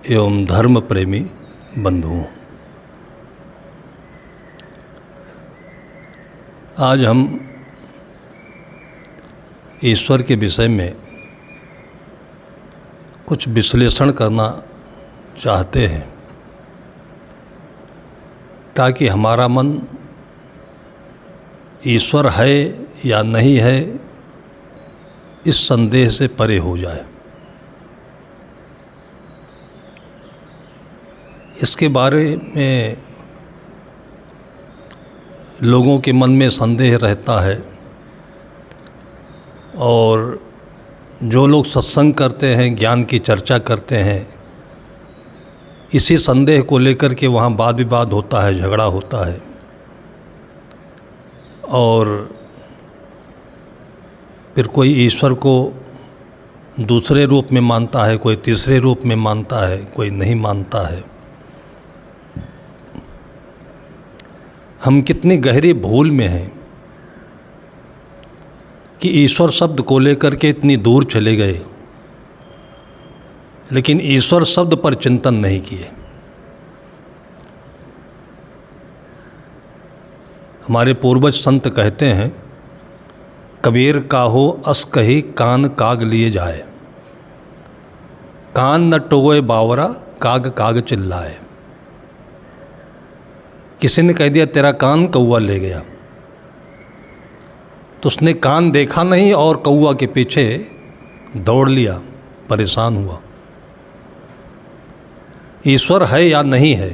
एवं धर्म प्रेमी बंधुओं, आज हम ईश्वर के विषय में कुछ विश्लेषण करना चाहते हैं ताकि हमारा मन ईश्वर है या नहीं है इस संदेह से परे हो जाए। इसके बारे में लोगों के मन में संदेह रहता है और जो लोग सत्संग करते हैं, ज्ञान की चर्चा करते हैं, इसी संदेह को लेकर के वहाँ वाद विवाद होता है, झगड़ा होता है और फिर कोई ईश्वर को दूसरे रूप में मानता है, कोई तीसरे रूप में मानता है, कोई नहीं मानता है। हम कितनी गहरी भूल में हैं कि ईश्वर शब्द को लेकर के इतनी दूर चले गए, लेकिन ईश्वर शब्द पर चिंतन नहीं किए। हमारे पूर्वज संत कहते हैं, कबीर काहो अस कही कान काग लिए जाए, कान न टोए बावरा काग काग चिल्लाए। किसी ने कह दिया तेरा कान कौवा ले गया, तो उसने कान देखा नहीं और कौवा के पीछे दौड़ लिया, परेशान हुआ। ईश्वर है या नहीं है,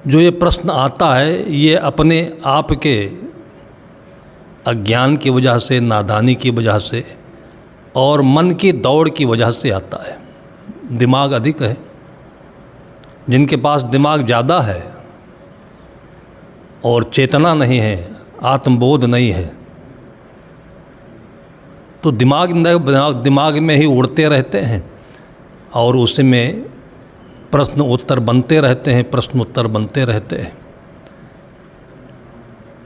जो ये प्रश्न आता है ये अपने आप के अज्ञान की वजह से, नादानी की वजह से और मन की दौड़ की वजह से आता है। दिमाग अधिक है, जिनके पास दिमाग ज़्यादा है और चेतना नहीं है, आत्मबोध नहीं है, तो दिमाग में ही उड़ते रहते हैं और उसी में प्रश्न उत्तर बनते रहते हैं, प्रश्न उत्तर बनते रहते हैं।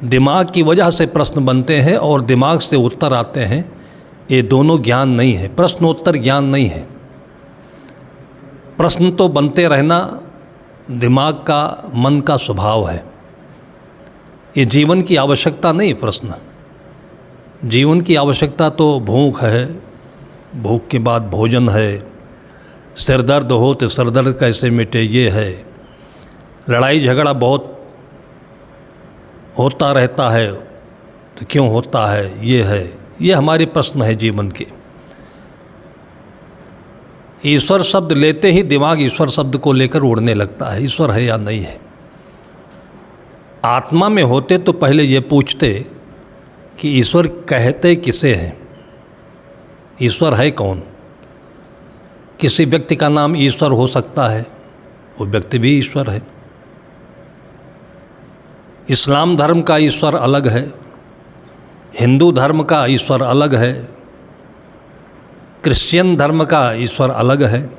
दिमाग की वजह से प्रश्न बनते हैं और दिमाग से उत्तर आते हैं। ये दोनों ज्ञान नहीं है, प्रश्नोत्तर ज्ञान नहीं है। प्रश्न तो बनते रहना दिमाग का, मन का स्वभाव है। ये जीवन की आवश्यकता नहीं प्रश्न। जीवन की आवश्यकता तो भूख है, भूख के बाद भोजन है, सिर दर्द हो तो सिर दर्द कैसे मिटे ये है, लड़ाई झगड़ा बहुत होता रहता है तो क्यों होता है ये है। ये हमारे प्रश्न है जीवन के। ईश्वर शब्द लेते ही दिमाग ईश्वर शब्द को लेकर उड़ने लगता है, ईश्वर है या नहीं है। आत्मा में होते तो पहले ये पूछते कि ईश्वर कहते किसे हैं, ईश्वर है कौन। किसी व्यक्ति का नाम ईश्वर हो सकता है, वो व्यक्ति भी ईश्वर है। इस्लाम धर्म का ईश्वर अलग है, हिंदू धर्म का ईश्वर अलग है, क्रिश्चियन धर्म का ईश्वर अलग है।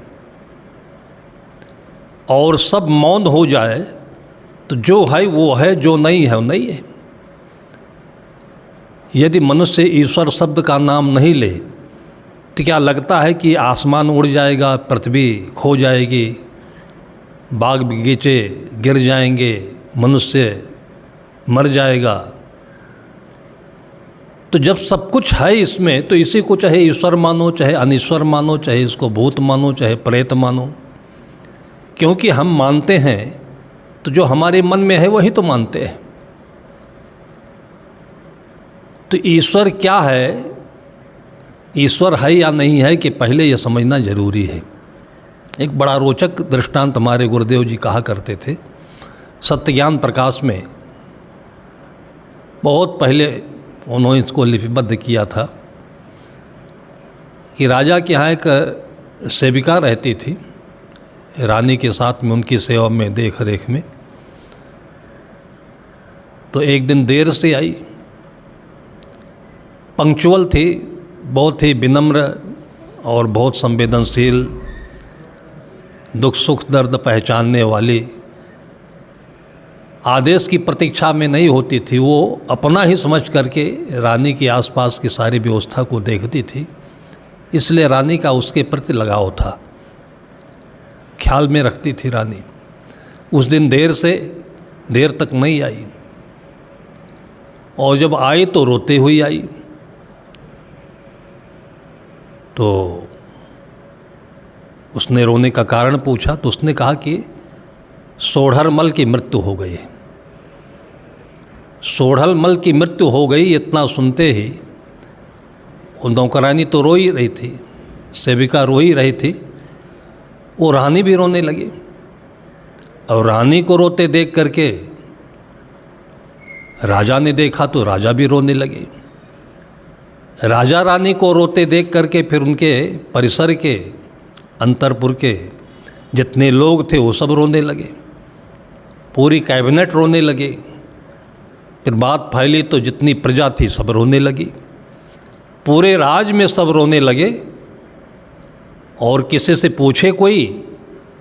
और सब मौन हो जाए तो जो है वो है, जो नहीं है वो नहीं है। यदि मनुष्य ईश्वर शब्द का नाम नहीं ले तो क्या लगता है कि आसमान उड़ जाएगा, पृथ्वी खो जाएगी, बाग बगीचे गिर जाएंगे, मनुष्य मर जाएगा। तो जब सब कुछ है इसमें, तो इसी को चाहे ईश्वर मानो, चाहे अनीश्वर मानो, चाहे इसको भूत मानो, चाहे प्रेत मानो, क्योंकि हम मानते हैं तो जो हमारे मन में है वही तो मानते हैं। तो ईश्वर क्या है, ईश्वर है या नहीं है कि पहले यह समझना जरूरी है। एक बड़ा रोचक दृष्टांत हमारे गुरुदेव जी कहा करते थे, सत्यज्ञान प्रकाश में। बहुत पहले उन्होंने इसको लिपिबद्ध किया था कि राजा के यहाँ एक सेविका रहती थी, रानी के साथ में उनकी सेवा में, देख रेख में। तो एक दिन देर से आई, पंक्चुअल थी, बहुत ही विनम्र और बहुत संवेदनशील, दुख सुख दर्द पहचानने वाली, आदेश की प्रतीक्षा में नहीं होती थी। वो अपना ही समझ करके रानी के आसपास की सारी व्यवस्था को देखती थी, इसलिए रानी का उसके प्रति लगाव था। ख्याल में रखती थी रानी। उस दिन देर तक नहीं आई, और जब आई तो रोते हुई आई। तो उसने रोने का कारण पूछा तो उसने कहा कि सोढ़रमल की मृत्यु हो गई। सोढ़रमल की मृत्यु हो गई, इतना सुनते ही वो नौकरानी तो रो ही रही थी, सेविका रो ही रही थी, वो रानी भी रोने लगी। और रानी को रोते देख करके राजा ने देखा तो राजा भी रोने लगे। राजा रानी को रोते देख करके फिर उनके परिसर के, अंतरपुर के जितने लोग थे वो सब रोने लगे, पूरी कैबिनेट रोने लगे। फिर बात फैली तो जितनी प्रजा थी सब रोने लगी, पूरे राज में सब रोने लगे। और किसी से पूछे कोई,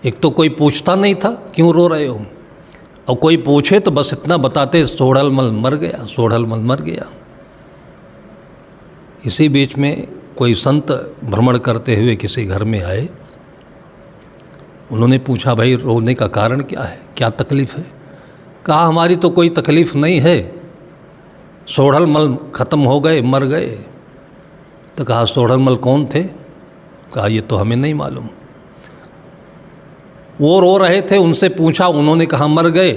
एक तो कोई पूछता नहीं था क्यों रो रहे हो, और कोई पूछे तो बस इतना बताते सोढ़रमल मर गया, सोढ़रमल मर गया। इसी बीच में कोई संत भ्रमण करते हुए किसी घर में आए। उन्होंने पूछा, भाई रोने का कारण क्या है, क्या तकलीफ़ है? कहा, हमारी तो कोई तकलीफ़ नहीं है, सोढ़रमल ख़त्म हो गए, मर गए। तो कहा, सोढ़रमल कौन थे? कहा, ये तो हमें नहीं मालूम। वो रो रहे थे, उनसे पूछा, उन्होंने कहा मर गए,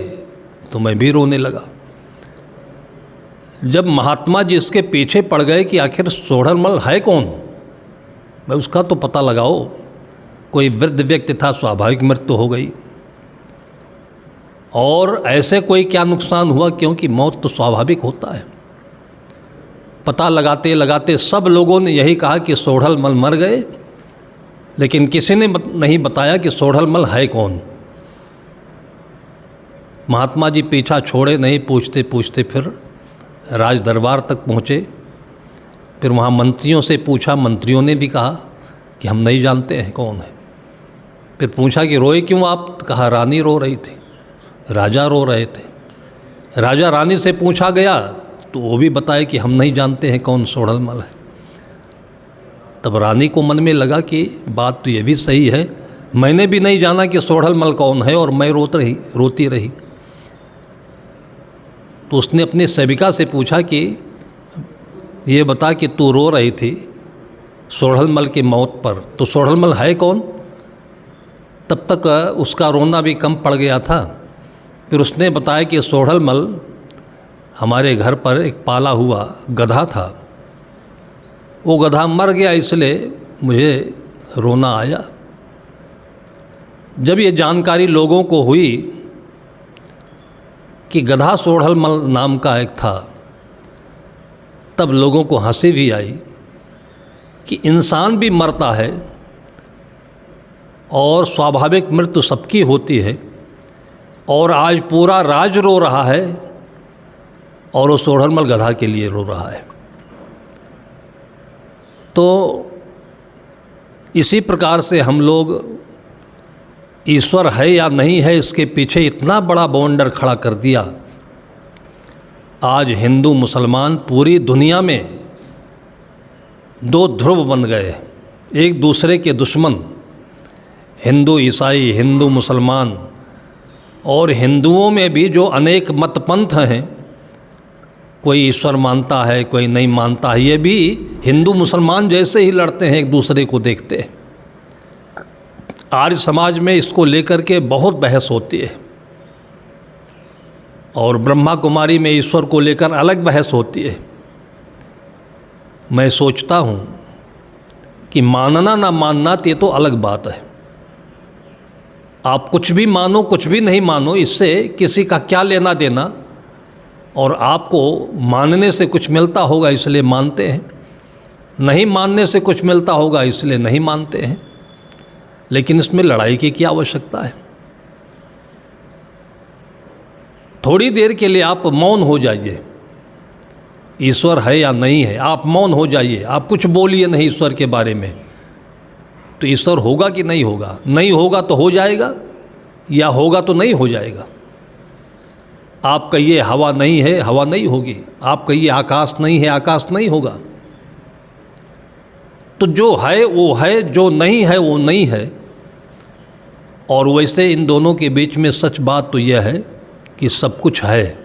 तो मैं भी रोने लगा। जब महात्मा जी इसके पीछे पड़ गए कि आखिर सोढ़रमल है कौन, भाई उसका तो पता लगाओ। कोई वृद्ध व्यक्ति था, स्वाभाविक मृत्यु हो गई, और ऐसे कोई क्या नुकसान हुआ, क्योंकि मौत तो स्वाभाविक होता है। पता लगाते लगाते सब लोगों ने यही कहा कि सोढ़रमल मर गए, लेकिन किसी ने नहीं बताया कि सोढ़रमल है कौन। महात्मा जी पीछा छोड़े नहीं, पूछते पूछते फिर राज दरबार तक पहुँचे। फिर वहाँ मंत्रियों से पूछा, मंत्रियों ने भी कहा कि हम नहीं जानते हैं कौन है। फिर पूछा कि रोए क्यों आप? कहा, रानी रो रही थी, राजा रो रहे थे। राजा रानी से पूछा गया तो वो भी बताए कि हम नहीं जानते हैं कौन सोढ़रमल है। तब रानी को मन में लगा कि बात तो ये भी सही है, मैंने भी नहीं जाना कि सोढ़रमल कौन है, और मैं रोती रही। तो उसने अपनी सेविका से पूछा कि ये बता कि तू रो रही थी सोढ़रमल की मौत पर, तो सोढ़रमल है कौन? तब तक उसका रोना भी कम पड़ गया था। फिर उसने बताया कि सोढ़रमल हमारे घर पर एक पाला हुआ गधा था, वो गधा मर गया, इसलिए मुझे रोना आया। जब ये जानकारी लोगों को हुई कि गधा सोढ़रमल नाम का एक था, तब लोगों को हंसी भी आई कि इंसान भी मरता है और स्वाभाविक मृत्यु सबकी होती है, और आज पूरा राज रो रहा है और वो सोढ़रमल गधा के लिए रो रहा है। तो इसी प्रकार से हम लोग ईश्वर है या नहीं है, इसके पीछे इतना बड़ा बवंडर खड़ा कर दिया। आज हिंदू मुसलमान पूरी दुनिया में दो ध्रुव बन गए, एक दूसरे के दुश्मन। हिंदू ईसाई, हिंदू मुसलमान, और हिंदुओं में भी जो अनेक मतपंथ हैं, कोई ईश्वर मानता है, कोई नहीं मानता है, ये भी हिंदू मुसलमान जैसे ही लड़ते हैं, एक दूसरे को देखते हैं। आर्य समाज में इसको लेकर के बहुत बहस होती है, और ब्रह्मा कुमारी में ईश्वर को लेकर अलग बहस होती है। मैं सोचता हूँ कि मानना ना मानना ये तो अलग बात है। आप कुछ भी मानो, कुछ भी नहीं मानो, इससे किसी का क्या लेना देना, और आपको मानने से कुछ मिलता होगा इसलिए मानते हैं, नहीं मानने से कुछ मिलता होगा इसलिए नहीं मानते हैं। लेकिन इसमें लड़ाई की क्या आवश्यकता है? थोड़ी देर के लिए आप मौन हो जाइए, ईश्वर है या नहीं है, आप मौन हो जाइए, आप कुछ बोलिए नहीं ईश्वर के बारे में, तो ईश्वर होगा कि नहीं होगा? नहीं होगा तो हो जाएगा, या होगा तो नहीं हो जाएगा। आप कहिए हवा नहीं है, हवा नहीं होगी। आप कहिए आकाश नहीं है, आकाश नहीं होगा। तो जो है वो है, जो नहीं है वो नहीं है। और वैसे इन दोनों के बीच में सच बात तो यह है कि सब कुछ है,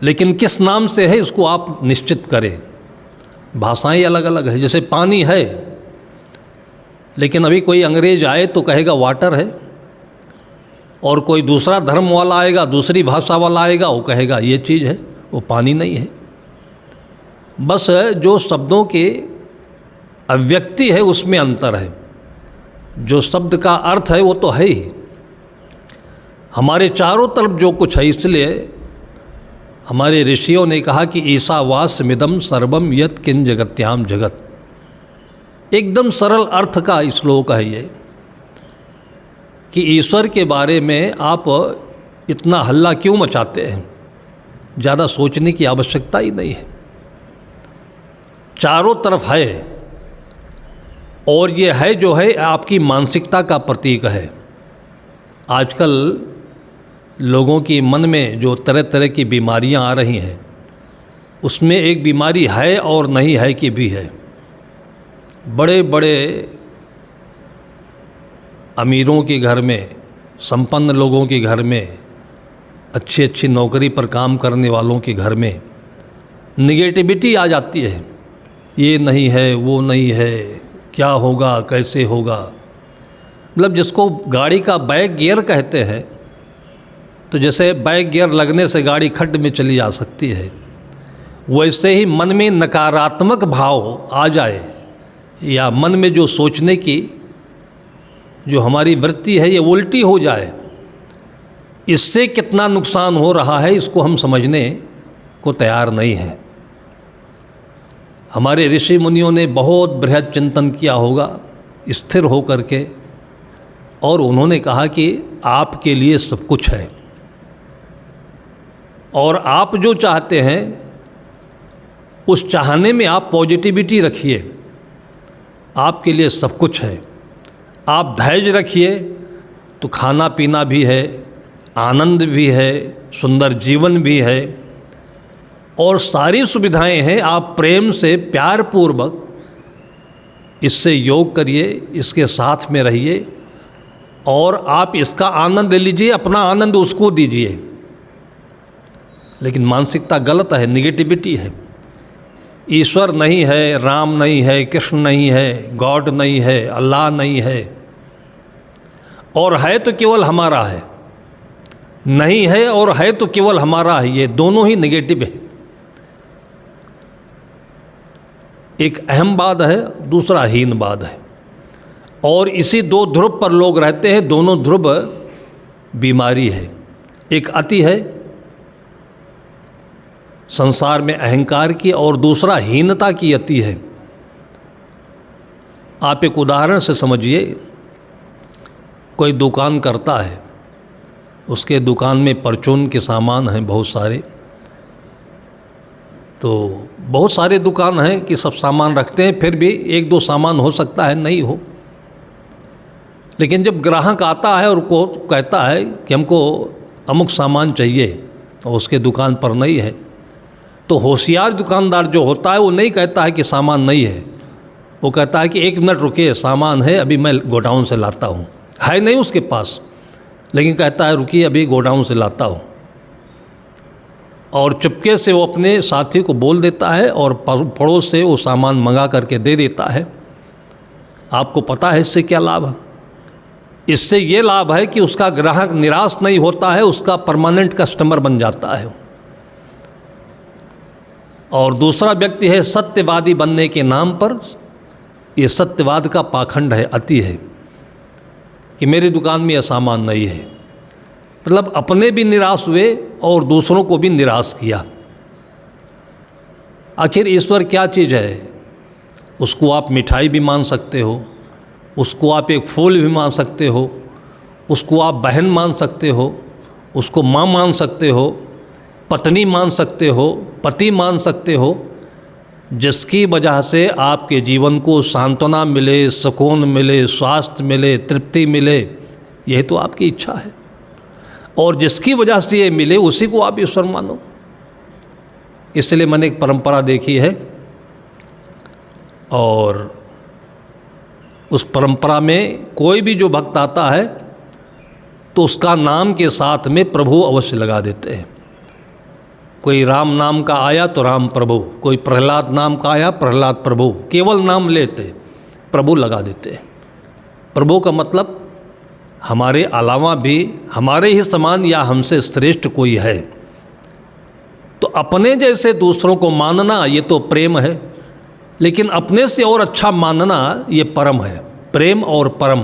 लेकिन किस नाम से है इसको आप निश्चित करें। भाषाएं अलग अलग है। जैसे पानी है, लेकिन अभी कोई अंग्रेज आए तो कहेगा वाटर है, और कोई दूसरा धर्म वाला आएगा, दूसरी भाषा वाला आएगा, वो कहेगा ये चीज़ है, वो पानी नहीं है। बस जो शब्दों के अभिव्यक्ति है उसमें अंतर है, जो शब्द का अर्थ है वो तो है ही। हमारे चारों तरफ जो कुछ है, इसलिए हमारे ऋषियों ने कहा कि ईशावास्यमिदं सर्वम यत् किंच जगत्याम जगत। एकदम सरल अर्थ का श्लोक है ये, कि ईश्वर के बारे में आप इतना हल्ला क्यों मचाते हैं। ज़्यादा सोचने की आवश्यकता ही नहीं है, चारों तरफ है, और ये है जो है आपकी मानसिकता का प्रतीक है। आजकल लोगों की मन में जो तरह तरह की बीमारियां आ रही हैं, उसमें एक बीमारी है और नहीं है की भी है। बड़े बड़े अमीरों के घर में, संपन्न लोगों के घर में, अच्छी अच्छी नौकरी पर काम करने वालों के घर में निगेटिविटी आ जाती है। ये नहीं है, वो नहीं है, क्या होगा, कैसे होगा। मतलब जिसको गाड़ी का बैक गियर कहते हैं, तो जैसे बैक गियर लगने से गाड़ी खड्ड में चली जा सकती है, वैसे ही मन में नकारात्मक भाव आ जाए, या मन में जो सोचने की जो हमारी वृत्ति है ये उल्टी हो जाए, इससे कितना नुकसान हो रहा है इसको हम समझने को तैयार नहीं हैं। हमारे ऋषि मुनियों ने बहुत बृहद चिंतन किया होगा स्थिर होकर के, और उन्होंने कहा कि आपके लिए सब कुछ है, और आप जो चाहते हैं उस चाहने में आप पॉजिटिविटी रखिए, आपके लिए सब कुछ है। आप धैर्य रखिए तो खाना पीना भी है, आनंद भी है, सुंदर जीवन भी है, और सारी सुविधाएं हैं। आप प्रेम से, प्यार पूर्वक इससे योग करिए, इसके साथ में रहिए, और आप इसका आनंद लीजिए, अपना आनंद उसको दीजिए। लेकिन मानसिकता गलत है, निगेटिविटी है। ईश्वर नहीं है, राम नहीं है, कृष्ण नहीं है, गॉड नहीं है, अल्लाह नहीं है, और है तो केवल हमारा है। नहीं है और है तो केवल हमारा है, ये दोनों ही नेगेटिव है। एक अहमवाद है, दूसरा हीनवाद है, और इसी दो ध्रुव पर लोग रहते हैं। दोनों ध्रुव बीमारी है। एक अति है संसार में अहंकार की, और दूसरा हीनता की अति है। आप एक उदाहरण से समझिए, कोई दुकान करता है, उसके दुकान में परचून के सामान हैं बहुत सारे, तो बहुत सारे दुकान हैं कि सब सामान रखते हैं, फिर भी एक दो सामान हो सकता है नहीं हो। लेकिन जब ग्राहक आता है और को कहता है कि हमको अमुक सामान चाहिए और उसके दुकान पर नहीं है, तो होशियार दुकानदार जो होता है वो नहीं कहता है कि सामान नहीं है, वो कहता है कि एक मिनट रुकिए, सामान है, अभी मैं गोडाउन से लाता हूँ। है नहीं उसके पास, लेकिन कहता है रुकिए, अभी गोडाउन से लाता हूँ, और चुपके से वो अपने साथी को बोल देता है और पड़ोस से वो सामान मंगा करके दे देता है। आपको पता है इससे क्या लाभ है? इससे ये लाभ है कि उसका ग्राहक निराश नहीं होता है, उसका परमानेंट कस्टमर बन जाता है। और दूसरा व्यक्ति है सत्यवादी बनने के नाम पर, ये सत्यवाद का पाखंड है, अति है, कि मेरी दुकान में यह सामान नहीं है। मतलब अपने भी निराश हुए और दूसरों को भी निराश किया। आखिर ईश्वर क्या चीज़ है? उसको आप मिठाई भी मान सकते हो, उसको आप एक फूल भी मान सकते हो, उसको आप बहन मान सकते हो, उसको माँ मान सकते हो, पत्नी मान सकते हो, पति मान सकते हो, जिसकी वजह से आपके जीवन को सांत्वना मिले, सुकून मिले, स्वास्थ्य मिले, तृप्ति मिले, यह तो आपकी इच्छा है। और जिसकी वजह से ये मिले उसी को आप ईश्वर मानो। इसलिए मैंने एक परंपरा देखी है, और उस परंपरा में कोई भी जो भक्त आता है तो उसका नाम के साथ में प्रभु अवश्य लगा देते हैं। कोई राम नाम का आया तो राम प्रभु, कोई प्रहलाद नाम का आया प्रहलाद प्रभु, केवल नाम लेते प्रभु लगा देते हैं। प्रभु का मतलब हमारे अलावा भी हमारे ही समान या हमसे श्रेष्ठ कोई है। तो अपने जैसे दूसरों को मानना ये तो प्रेम है, लेकिन अपने से और अच्छा मानना ये परम है, प्रेम और परम।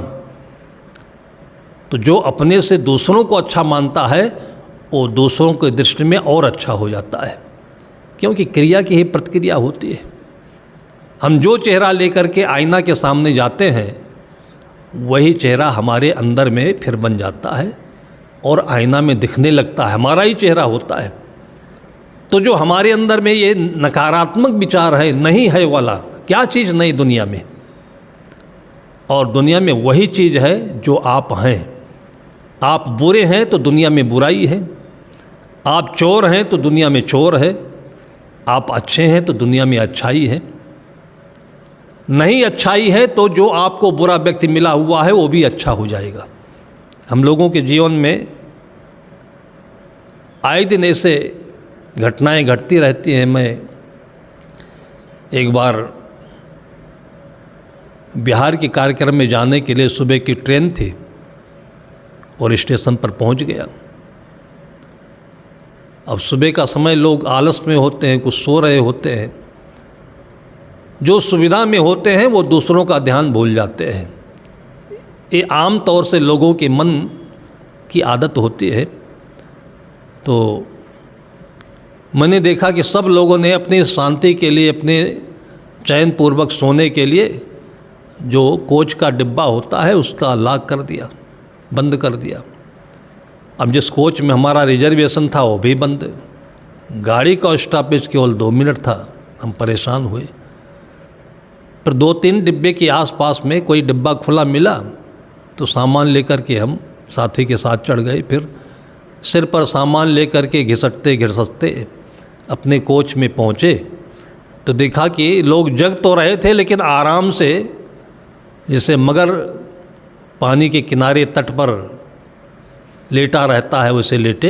तो जो अपने से दूसरों को अच्छा मानता है वो दूसरों की दृष्टि में और अच्छा हो जाता है, क्योंकि क्रिया की ही प्रतिक्रिया होती है। हम जो चेहरा लेकर के आईना के सामने जाते हैं वही चेहरा हमारे अंदर में फिर बन जाता है और आईना में दिखने लगता है, हमारा ही चेहरा होता है। तो जो हमारे अंदर में ये नकारात्मक विचार है, नहीं है वाला, क्या चीज़ नहीं दुनिया में, और दुनिया में वही चीज़ है जो आप हैं। आप बुरे हैं तो दुनिया में बुराई है, आप चोर हैं तो दुनिया में चोर है, आप अच्छे हैं तो दुनिया में अच्छाई है। नहीं अच्छाई है तो जो आपको बुरा व्यक्ति मिला हुआ है वो भी अच्छा हो जाएगा। हम लोगों के जीवन में आए दिन ऐसे घटनाएं घटती रहती हैं। मैं एक बार बिहार के कार्यक्रम में जाने के लिए सुबह की ट्रेन थी और स्टेशन पर पहुंच गया। अब सुबह का समय लोग आलस में होते हैं, कुछ सो रहे होते हैं, जो सुविधा में होते हैं वो दूसरों का ध्यान भूल जाते हैं। ये आम तौर से लोगों के मन की आदत होती है। तो मैंने देखा कि सब लोगों ने अपनी शांति के लिए, अपने चैन पूर्वक सोने के लिए जो कोच का डिब्बा होता है उसका लॉक कर दिया, बंद कर दिया। अब जिस कोच में हमारा रिजर्वेशन था वो भी बंद, गाड़ी का स्टॉपेज केवल 2 मिनट था। हम परेशान हुए। फिर 2-3 डिब्बे के आसपास में कोई डिब्बा खुला मिला तो सामान लेकर के हम साथी के साथ चढ़ गए। फिर सिर पर सामान लेकर के घिसटते घिसटते अपने कोच में पहुँचे तो देखा कि लोग जग तो रहे थे लेकिन आराम से, जैसे मगर पानी के किनारे तट पर लेटा रहता है वैसे लेटे।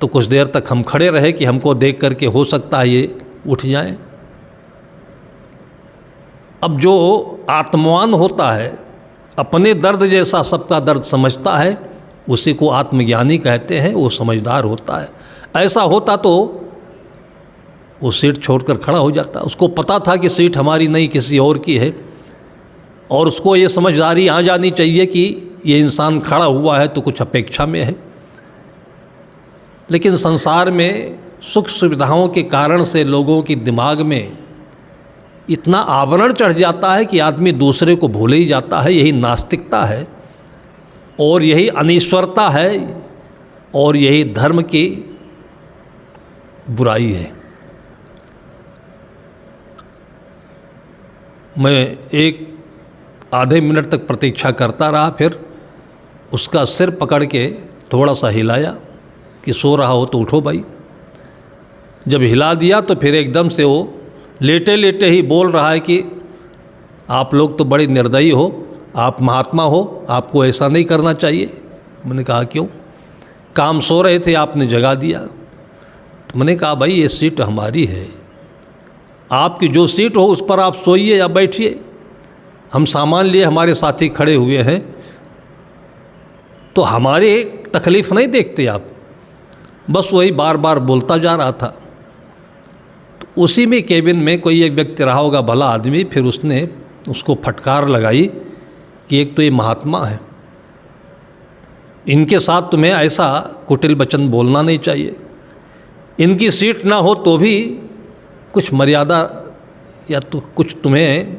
तो कुछ देर तक हम खड़े रहे कि हमको देख करके हो सकता है ये उठ जाए। अब जो आत्मवान होता है, अपने दर्द जैसा सबका दर्द समझता है, उसी को आत्मज्ञानी कहते हैं, वो समझदार होता है। ऐसा होता तो वो सीट छोड़कर खड़ा हो जाता। उसको पता था कि सीट हमारी नहीं किसी और की है, और उसको ये समझदारी आ जानी चाहिए कि ये इंसान खड़ा हुआ है तो कुछ अपेक्षा में है। लेकिन संसार में सुख सुविधाओं के कारण से लोगों के दिमाग में इतना आवरण चढ़ जाता है कि आदमी दूसरे को भूल ही जाता है। यही नास्तिकता है और यही अनीश्वरता है और यही धर्म की बुराई है। मैं एक आधे मिनट तक प्रतीक्षा करता रहा, फिर उसका सिर पकड़ के थोड़ा सा हिलाया कि सो रहा हो तो उठो भाई। जब हिला दिया तो फिर एकदम से वो लेटे लेटे ही बोल रहा है कि आप लोग तो बड़े निर्दयी हो, आप महात्मा हो, आपको ऐसा नहीं करना चाहिए। मैंने कहा क्यों? काम सो रहे थे, आपने जगा दिया। तो मैंने कहा भाई ये सीट हमारी है, आपकी जो सीट हो उस पर आप सोइए या बैठिए। हम सामान लिए हमारे साथी खड़े हुए हैं तो हमारे तकलीफ़ नहीं देखते आप। बस वही बार बार बोलता जा रहा था। तो उसी में केबिन में कोई एक व्यक्ति रहा होगा, भला आदमी, फिर उसने उसको फटकार लगाई कि एक तो ये महात्मा है, इनके साथ तुम्हें ऐसा कुटिल वचन बोलना नहीं चाहिए। इनकी सीट ना हो तो भी कुछ मर्यादा या तो कुछ तुम्हें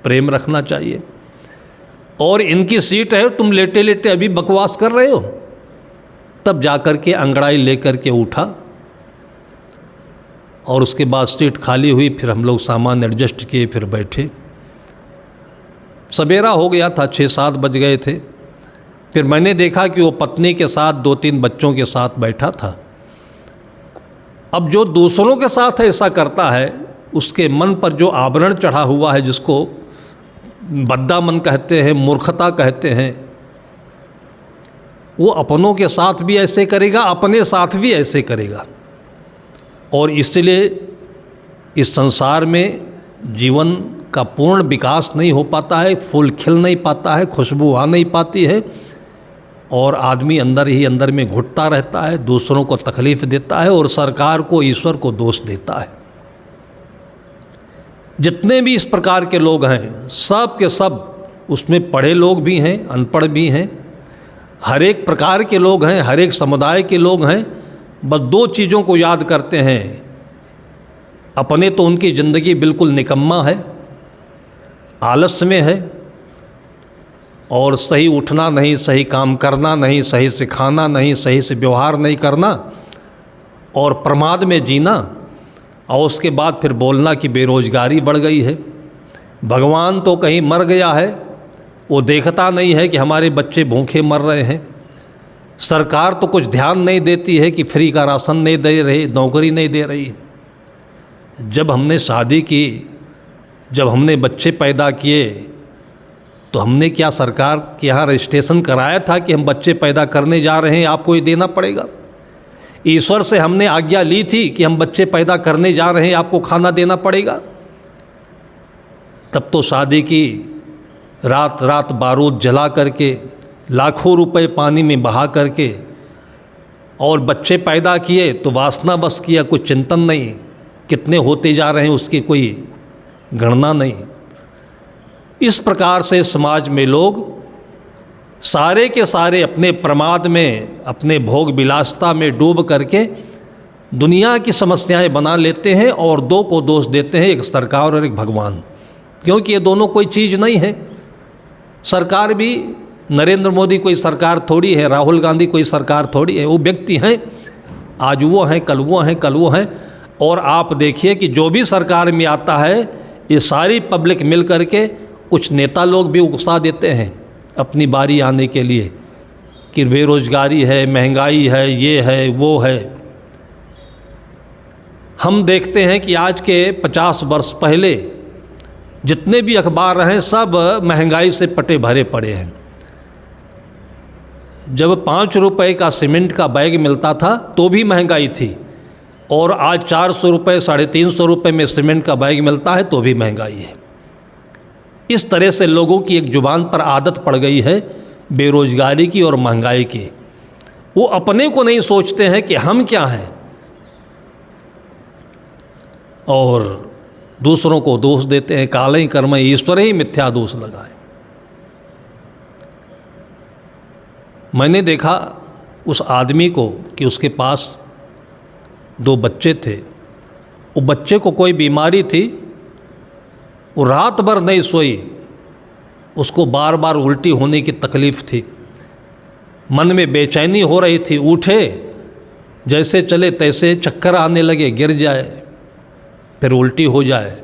प्रेम रखना चाहिए, और इनकी सीट है तुम लेटे लेटे अभी बकवास कर रहे हो। तब जाकर के अंगड़ाई लेकर के उठा और उसके बाद सीट खाली हुई। फिर हम लोग सामान एडजस्ट किए, फिर बैठे। सवेरा हो गया था, 6-7 बज गए थे। फिर मैंने देखा कि वो पत्नी के साथ 2-3 बच्चों के साथ बैठा था। अब जो दूसरों के साथ ऐसा करता है उसके मन पर जो आवरण चढ़ा हुआ है, जिसको बद्दा मन कहते हैं, मूर्खता कहते हैं, वो अपनों के साथ भी ऐसे करेगा, अपने साथ भी ऐसे करेगा। और इसलिए इस संसार में जीवन का पूर्ण विकास नहीं हो पाता है, फूल खिल नहीं पाता है, खुशबू आ नहीं पाती है, और आदमी अंदर ही अंदर में घुटता रहता है, दूसरों को तकलीफ़ देता है और सरकार को, ईश्वर को दोष देता है। जितने भी इस प्रकार के लोग हैं, सब के सब, उसमें पढ़े लोग भी हैं, अनपढ़ भी हैं, हर एक प्रकार के लोग हैं, हर एक समुदाय के लोग हैं, बस दो चीज़ों को याद करते हैं। अपने तो उनकी ज़िंदगी बिल्कुल निकम्मा है, आलस्य में है, और सही उठना नहीं, सही काम करना नहीं, सही से खाना नहीं, सही से व्यवहार नहीं करना, और प्रमाद में जीना, और उसके बाद फिर बोलना कि बेरोजगारी बढ़ गई है। भगवान तो कहीं मर गया है, वो देखता नहीं है कि हमारे बच्चे भूखे मर रहे हैं। सरकार तो कुछ ध्यान नहीं देती है कि फ्री का राशन नहीं दे रही, नौकरी नहीं दे रही। जब हमने शादी की, जब हमने बच्चे पैदा किए, तो हमने क्या सरकार के यहाँ रजिस्ट्रेशन कराया था कि हम बच्चे पैदा करने जा रहे हैं, आपको ये देना पड़ेगा? ईश्वर से हमने आज्ञा ली थी कि हम बच्चे पैदा करने जा रहे हैं, आपको खाना देना पड़ेगा? तब तो शादी की रात रात बारूद जला करके, लाखों रुपए पानी में बहा करके, और बच्चे पैदा किए तो वासना बस किया, कुछ चिंतन नहीं, कितने होते जा रहे हैं उसकी कोई गणना नहीं। इस प्रकार से समाज में लोग सारे के सारे अपने प्रमाद में, अपने भोग विलासता में डूब करके दुनिया की समस्याएं बना लेते हैं और दो को दोष देते हैं, एक सरकार और एक भगवान, क्योंकि ये दोनों कोई चीज़ नहीं है। सरकार भी, नरेंद्र मोदी कोई सरकार थोड़ी है, राहुल गांधी कोई सरकार थोड़ी है, वो व्यक्ति हैं, आज वो हैं, कल वो हैं, कल वो हैं। और आप देखिए कि जो भी सरकार में आता है, ये सारी पब्लिक मिल करके, कुछ नेता लोग भी उकसा देते हैं अपनी बारी आने के लिए कि बेरोजगारी है, महंगाई है, ये है, वो है। हम देखते हैं कि आज के 50 वर्ष पहले जितने भी अखबार हैं, सब महंगाई से पटे भरे पड़े हैं। जब 5 रुपए का सीमेंट का बैग मिलता था तो भी महंगाई थी, और आज 400 रुपये, 350 रुपये में सीमेंट का बैग मिलता है तो भी महंगाई है। इस तरह से लोगों की एक जुबान पर आदत पड़ गई है बेरोजगारी की और महंगाई की। वो अपने को नहीं सोचते हैं कि हम क्या हैं, और दूसरों को दोष देते हैं। काले कर्म ईश्वर ही मिथ्या दोष लगाए। मैंने देखा उस आदमी को कि उसके पास 2 बच्चे थे। वो बच्चे को कोई बीमारी थी, वो रात भर नहीं सोई, उसको बार बार उल्टी होने की तकलीफ़ थी, मन में बेचैनी हो रही थी। उठे, जैसे चले तैसे चक्कर आने लगे, गिर जाए, फिर उल्टी हो जाए।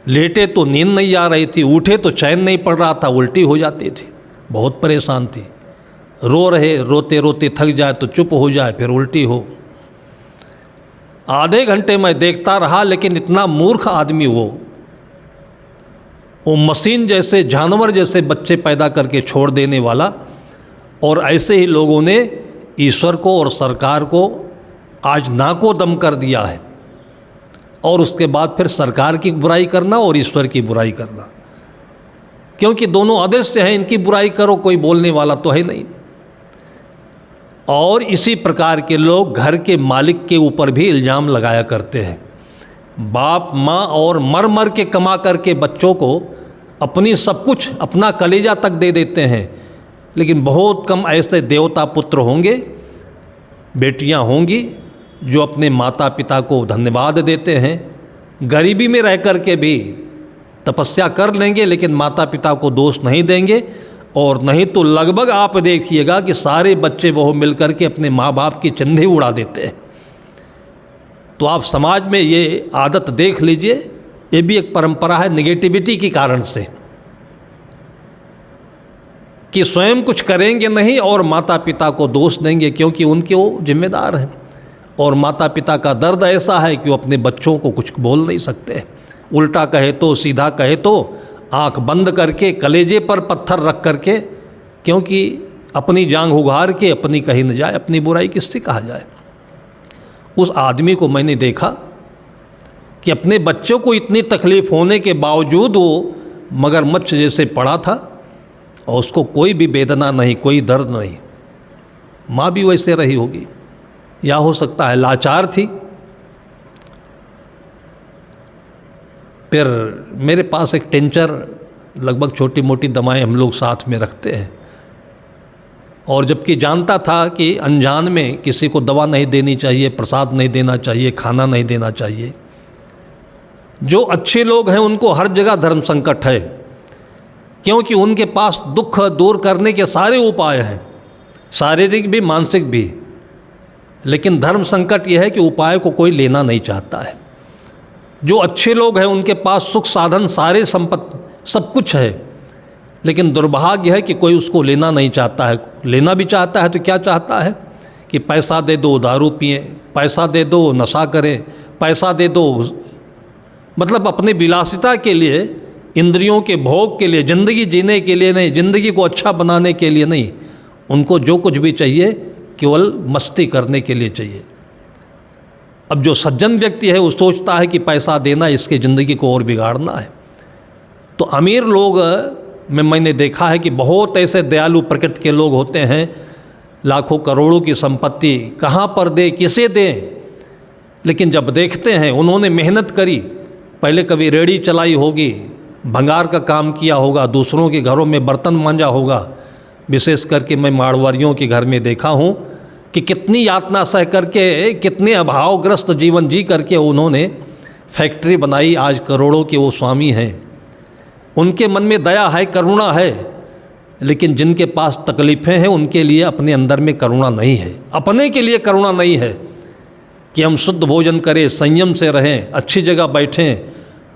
लेटे तो नींद नहीं आ रही थी, उठे तो चैन नहीं पड़ रहा था, उल्टी हो जाती थी। बहुत परेशान थी। रो रहे, रोते रोते थक जाए तो चुप हो जाए, फिर उल्टी हो। आधे घंटे मैं देखता रहा, लेकिन इतना मूर्ख आदमी वो मशीन जैसे, जानवर जैसे बच्चे पैदा करके छोड़ देने वाला। और ऐसे ही लोगों ने ईश्वर को और सरकार को आज नाको दम कर दिया है, और उसके बाद फिर सरकार की बुराई करना और ईश्वर की बुराई करना, क्योंकि दोनों अदृश्य हैं। इनकी बुराई करो, कोई बोलने वाला तो है नहीं। और इसी प्रकार के लोग घर के मालिक के ऊपर भी इल्ज़ाम लगाया करते हैं। बाप माँ और मर मर के कमा करके बच्चों को अपनी सब कुछ, अपना कलेजा तक दे देते हैं, लेकिन बहुत कम ऐसे देवता पुत्र होंगे, बेटियां होंगी जो अपने माता पिता को धन्यवाद देते हैं। गरीबी में रह कर के भी तपस्या कर लेंगे, लेकिन माता पिता को दोष नहीं देंगे। और नहीं तो लगभग आप देखिएगा कि सारे बच्चे वो मिल कर के अपने माँ बाप की चिंधे उड़ा देते हैं। तो आप समाज में ये आदत देख लीजिए, ये भी एक परंपरा है नेगेटिविटी के कारण से, कि स्वयं कुछ करेंगे नहीं और माता पिता को दोष देंगे, क्योंकि उनके वो जिम्मेदार हैं। और माता पिता का दर्द ऐसा है कि वो अपने बच्चों को कुछ बोल नहीं सकते। उल्टा कहे तो, सीधा कहे तो, आंख बंद करके कलेजे पर पत्थर रख करके, क्योंकि अपनी जांघ उघार के अपनी कही न जाए, अपनी बुराई किससे कहा जाए। उस आदमी को मैंने देखा कि अपने बच्चों को इतनी तकलीफ़ होने के बावजूद वो मगरमच्छ जैसे पड़ा था और उसको कोई भी वेदना नहीं, कोई दर्द नहीं। माँ भी वैसे रही होगी, या हो सकता है लाचार थी। फिर मेरे पास एक टिंचर, लगभग छोटी मोटी दवाएं हम लोग साथ में रखते हैं, और जबकि जानता था कि अनजान में किसी को दवा नहीं देनी चाहिए, प्रसाद नहीं देना चाहिए, खाना नहीं देना चाहिए। जो अच्छे लोग हैं उनको हर जगह धर्म संकट है, क्योंकि उनके पास दुख दूर करने के सारे उपाय हैं, शारीरिक भी मानसिक भी। लेकिन धर्म संकट यह है कि उपाय को कोई लेना नहीं चाहता है। जो अच्छे लोग हैं उनके पास सुख साधन सारे संपत्ति सब कुछ है, लेकिन दुर्भाग्य है कि कोई उसको लेना नहीं चाहता है। लेना भी चाहता है तो क्या चाहता है कि पैसा दे दो दारू पिए, पैसा दे दो नशा करें, पैसा दे दो, मतलब अपने विलासिता के लिए, इंद्रियों के भोग के लिए, ज़िंदगी जीने के लिए नहीं, ज़िंदगी को अच्छा बनाने के लिए नहीं। उनको जो कुछ भी चाहिए केवल मस्ती करने के लिए चाहिए। अब जो सज्जन व्यक्ति है वो सोचता है कि पैसा देना इसके ज़िंदगी को और बिगाड़ना है। तो अमीर लोग में मैंने देखा है कि बहुत ऐसे दयालु प्रकृति के लोग होते हैं, लाखों करोड़ों की संपत्ति कहाँ पर दे, किसे दें, लेकिन जब देखते हैं उन्होंने मेहनत करी, पहले कभी रेहड़ी चलाई होगी, भंगार का काम किया होगा, दूसरों के घरों में बर्तन मांजा होगा। विशेष करके मैं मारवाड़ियों के घर में देखा हूँ कि कितनी यातना सह करके, कितने अभावग्रस्त जीवन जी करके उन्होंने फैक्ट्री बनाई, आज करोड़ों के वो स्वामी हैं। उनके मन में दया है, करुणा है, लेकिन जिनके पास तकलीफ़ें हैं उनके लिए अपने अंदर में करुणा नहीं है, अपने के लिए करुणा नहीं है कि हम शुद्ध भोजन करें, संयम से रहें, अच्छी जगह बैठें,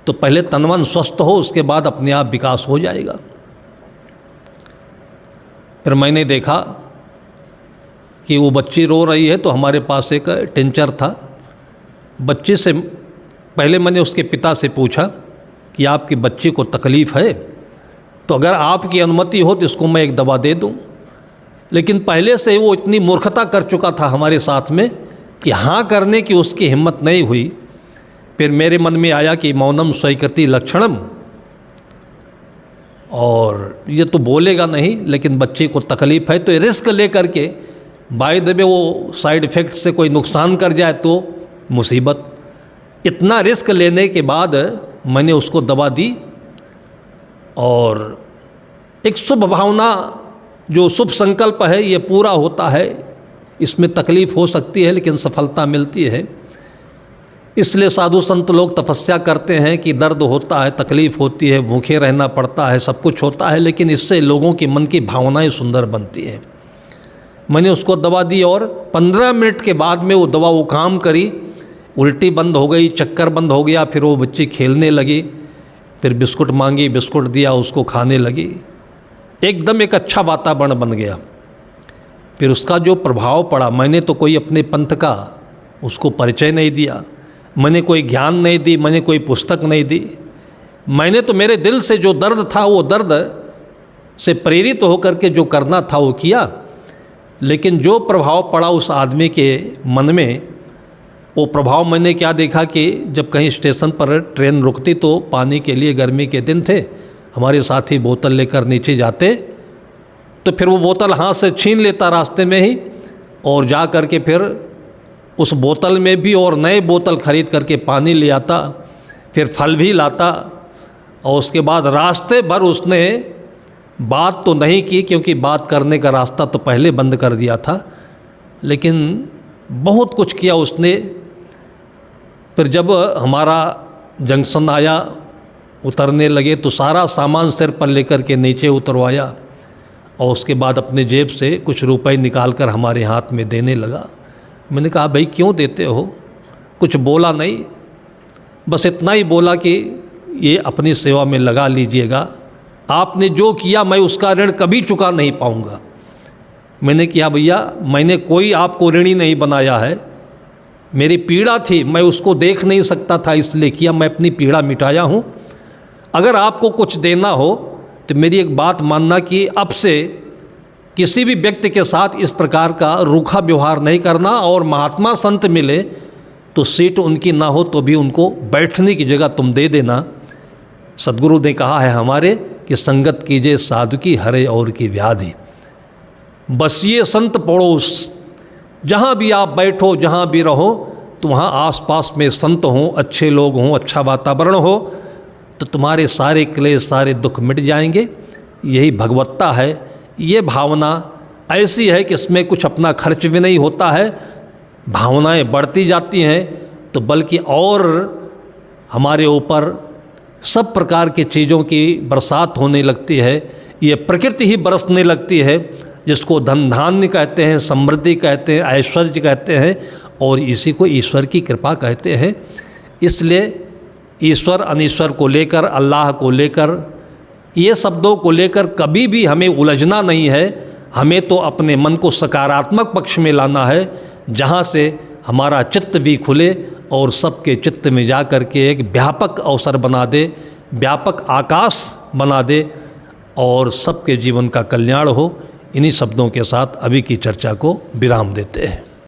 तो पहले तन मन स्वस्थ हो, उसके बाद अपने आप विकास हो जाएगा। फिर मैंने देखा कि वो बच्ची रो रही है, तो हमारे पास एक टिंचर था। बच्ची से पहले मैंने उसके पिता से पूछा कि आपकी बच्ची को तकलीफ़ है, तो अगर आपकी अनुमति हो तो इसको मैं एक दवा दे दूं। लेकिन पहले से वो इतनी मूर्खता कर चुका था हमारे साथ में कि हाँ करने की उसकी हिम्मत नहीं हुई। फिर मेरे मन में आया कि मौनम स्वीकृति लक्षणम, और ये तो बोलेगा नहीं, लेकिन बच्चे को तकलीफ़ है तो रिस्क ले करके, बाय द वे वो साइड इफ़ेक्ट से कोई नुकसान कर जाए तो मुसीबत। इतना रिस्क लेने के बाद मैंने उसको दवा दी, और एक शुभ भावना, जो शुभ संकल्प है ये पूरा होता है। इसमें तकलीफ़ हो सकती है लेकिन सफलता मिलती है। इसलिए साधु संत लोग तपस्या करते हैं कि दर्द होता है, तकलीफ़ होती है, भूखे रहना पड़ता है, सब कुछ होता है, लेकिन इससे लोगों के मन की भावनाएं सुंदर बनती हैं। मैंने उसको दवा दी और 15 मिनट के बाद में वो दवा वो काम करी, उल्टी बंद हो गई, चक्कर बंद हो गया। फिर वो बच्ची खेलने लगी, फिर बिस्कुट मांगी, बिस्कुट दिया, उसको खाने लगी। एकदम एक अच्छा वातावरण बन गया। फिर उसका जो प्रभाव पड़ा, मैंने तो कोई अपने पंथ का उसको परिचय नहीं दिया, मैंने कोई ज्ञान नहीं दी, मैंने कोई पुस्तक नहीं दी। मैंने तो मेरे दिल से जो दर्द था वो दर्द से प्रेरित होकर के जो करना था वो किया। लेकिन जो प्रभाव पड़ा उस आदमी के मन में, वो प्रभाव मैंने क्या देखा कि जब कहीं स्टेशन पर ट्रेन रुकती तो पानी के लिए, गर्मी के दिन थे, हमारे साथी बोतल लेकर नीचे जाते, तो फिर वो बोतल हाथ से छीन लेता रास्ते में ही, और जा कर के फिर उस बोतल में भी और नए बोतल खरीद करके पानी ले आता, फिर फल भी लाता। और उसके बाद रास्ते भर उसने बात तो नहीं की, क्योंकि बात करने का रास्ता तो पहले बंद कर दिया था, लेकिन बहुत कुछ किया उसने। फिर जब हमारा जंक्शन आया, उतरने लगे, तो सारा सामान सिर पर लेकर के नीचे उतरवाया, और उसके बाद अपने जेब से कुछ रुपए निकाल कर हमारे हाथ में देने लगा। मैंने कहा भाई क्यों देते हो? कुछ बोला नहीं, बस इतना ही बोला कि ये अपनी सेवा में लगा लीजिएगा, आपने जो किया मैं उसका ऋण कभी चुका नहीं पाऊंगा। मैंने कहा भैया मैंने कोई आपको ऋणी नहीं बनाया है, मेरी पीड़ा थी, मैं उसको देख नहीं सकता था इसलिए किया, मैं अपनी पीड़ा मिटाया हूँ। अगर आपको कुछ देना हो तो मेरी एक बात मानना कि अब से किसी भी व्यक्ति के साथ इस प्रकार का रूखा व्यवहार नहीं करना, और महात्मा संत मिले तो सीट उनकी ना हो तो भी उनको बैठने की जगह तुम दे देना। सद्गुरु ने कहा है हमारे कि संगत कीजिए साधु की हरे और की व्याधि, बसिए संत पड़ोस। जहाँ भी आप बैठो, जहाँ भी रहो, तो वहाँ आसपास में संत हों, अच्छे लोग हों, अच्छा वातावरण हो, तो तुम्हारे सारे क्लेश, सारे दुख मिट जाएंगे। यही भगवत्ता है। ये भावना ऐसी है कि इसमें कुछ अपना खर्च भी नहीं होता है, भावनाएं बढ़ती जाती हैं तो बल्कि और हमारे ऊपर सब प्रकार की चीज़ों की बरसात होने लगती है। ये प्रकृति ही बरसने लगती है, जिसको धन धान्य कहते हैं, समृद्धि कहते हैं, ऐश्वर्य कहते हैं, और इसी को ईश्वर की कृपा कहते हैं। इसलिए ईश्वर अनीश्वर को लेकर, अल्लाह को लेकर, ये शब्दों को लेकर कभी भी हमें उलझना नहीं है। हमें तो अपने मन को सकारात्मक पक्ष में लाना है, जहाँ से हमारा चित्त भी खुले और सबके चित्त में जा कर के एक व्यापक अवसर बना दे, व्यापक आकाश बना दे, और सबके जीवन का कल्याण हो। इन्हीं शब्दों के साथ अभी की चर्चा को विराम देते हैं।